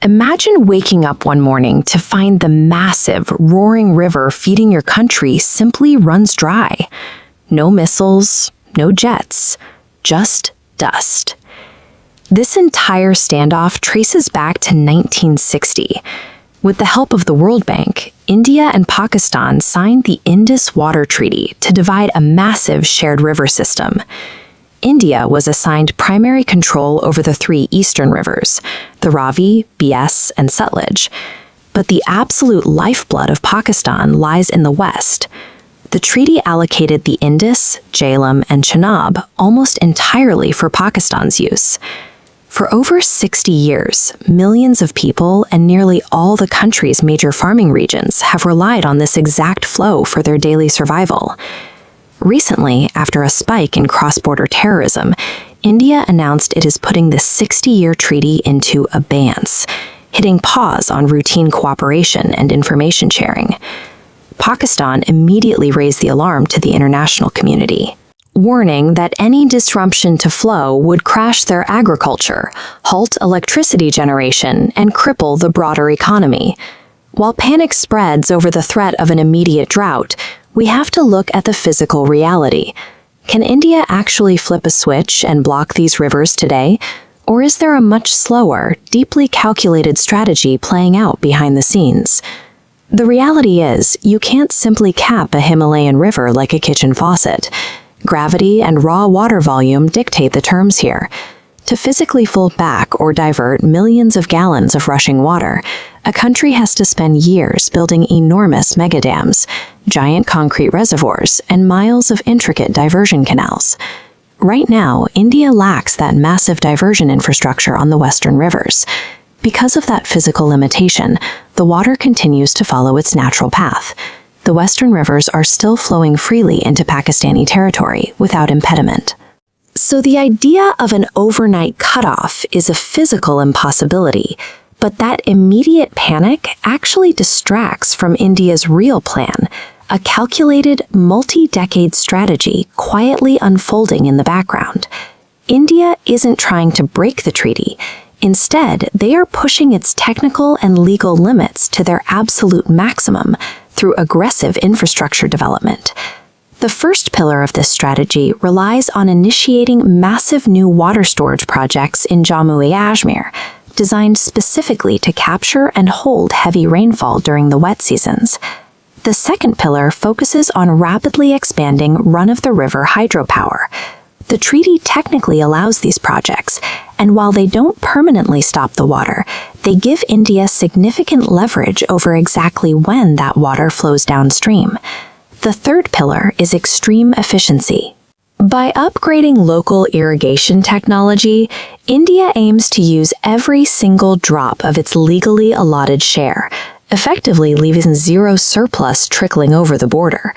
Imagine waking up one morning to find the massive, roaring river feeding your country simply runs dry. No missiles, no jets, just dust. This entire standoff traces back to 1960. With the help of the World Bank, India and Pakistan signed the Indus Water Treaty to divide a massive shared river system. India was assigned primary control over the three eastern rivers, the Ravi, Beas, and Sutlej. But the absolute lifeblood of Pakistan lies in the west. The treaty allocated the Indus, Jhelum, and Chenab almost entirely for Pakistan's use. For over 60 years, millions of people and nearly all the country's major farming regions have relied on this exact flow for their daily survival. Recently, after a spike in cross-border terrorism, India announced it is putting the 60-year treaty into abeyance, hitting pause on routine cooperation and information sharing. Pakistan immediately raised the alarm to the international community, warning that any disruption to flow would crash their agriculture, halt electricity generation, and cripple the broader economy. While panic spreads over the threat of an immediate drought, we have to look at the physical reality. Can India actually flip a switch and block these rivers today? Or is there a much slower, deeply calculated strategy playing out behind the scenes? The reality is, you can't simply cap a Himalayan river like a kitchen faucet. Gravity and raw water volume dictate the terms here. To physically fold back or divert millions of gallons of rushing water, a country has to spend years building enormous megadams, giant concrete reservoirs, and miles of intricate diversion canals. Right now, India lacks that massive diversion infrastructure on the western rivers. Because of that physical limitation, the water continues to follow its natural path. The western rivers are still flowing freely into Pakistani territory without impediment. So the idea of an overnight cutoff is a physical impossibility, but that immediate panic actually distracts from India's real plan, a calculated, multi-decade strategy quietly unfolding in the background. India isn't trying to break the treaty. Instead, they are pushing its technical and legal limits to their absolute maximum through aggressive infrastructure development. The first pillar of this strategy relies on initiating massive new water storage projects in Jammu-e-Kashmir, designed specifically to capture and hold heavy rainfall during the wet seasons. The second pillar focuses on rapidly expanding run-of-the-river hydropower. The treaty technically allows these projects, and while they don't permanently stop the water, they give India significant leverage over exactly when that water flows downstream. The third pillar is extreme efficiency. By upgrading local irrigation technology, India aims to use every single drop of its legally allotted share, effectively leaving zero surplus trickling over the border.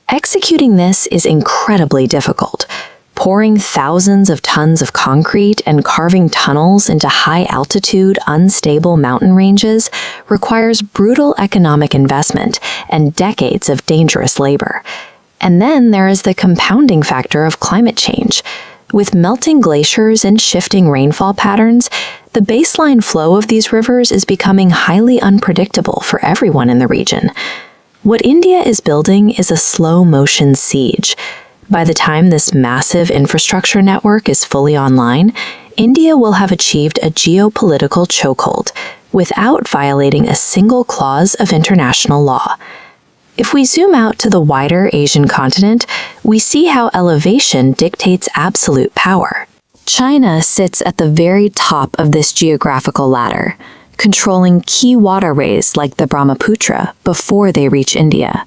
Executing this is incredibly difficult. Pouring thousands of tons of concrete and carving tunnels into high-altitude, unstable mountain ranges requires brutal economic investment and decades of dangerous labor. And then there is the compounding factor of climate change. With melting glaciers and shifting rainfall patterns, the baseline flow of these rivers is becoming highly unpredictable for everyone in the region. What India is building is a slow-motion siege. By the time this massive infrastructure network is fully online, India will have achieved a geopolitical chokehold without violating a single clause of international law. If we zoom out to the wider Asian continent, we see how elevation dictates absolute power. China sits at the very top of this geographical ladder, controlling key waterways like the Brahmaputra before they reach India.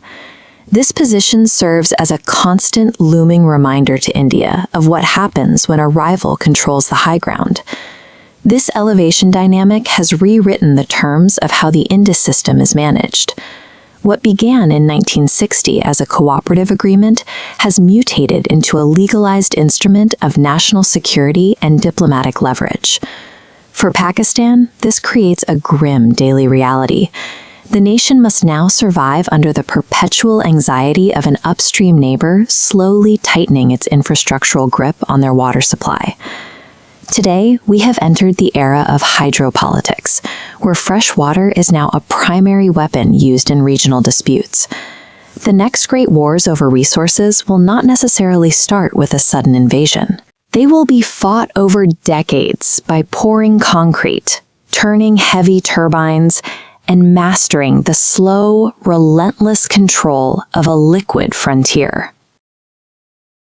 This position serves as a constant looming reminder to India of what happens when a rival controls the high ground. This elevation dynamic has rewritten the terms of how the Indus system is managed. What began in 1960 as a cooperative agreement has mutated into a legalized instrument of national security and diplomatic leverage. For Pakistan, this creates a grim daily reality. The nation must now survive under the perpetual anxiety of an upstream neighbor slowly tightening its infrastructural grip on their water supply. Today, we have entered the era of hydropolitics, where fresh water is now a primary weapon used in regional disputes. The next great wars over resources will not necessarily start with a sudden invasion. They will be fought over decades by pouring concrete, turning heavy turbines, and mastering the slow, relentless control of a liquid frontier.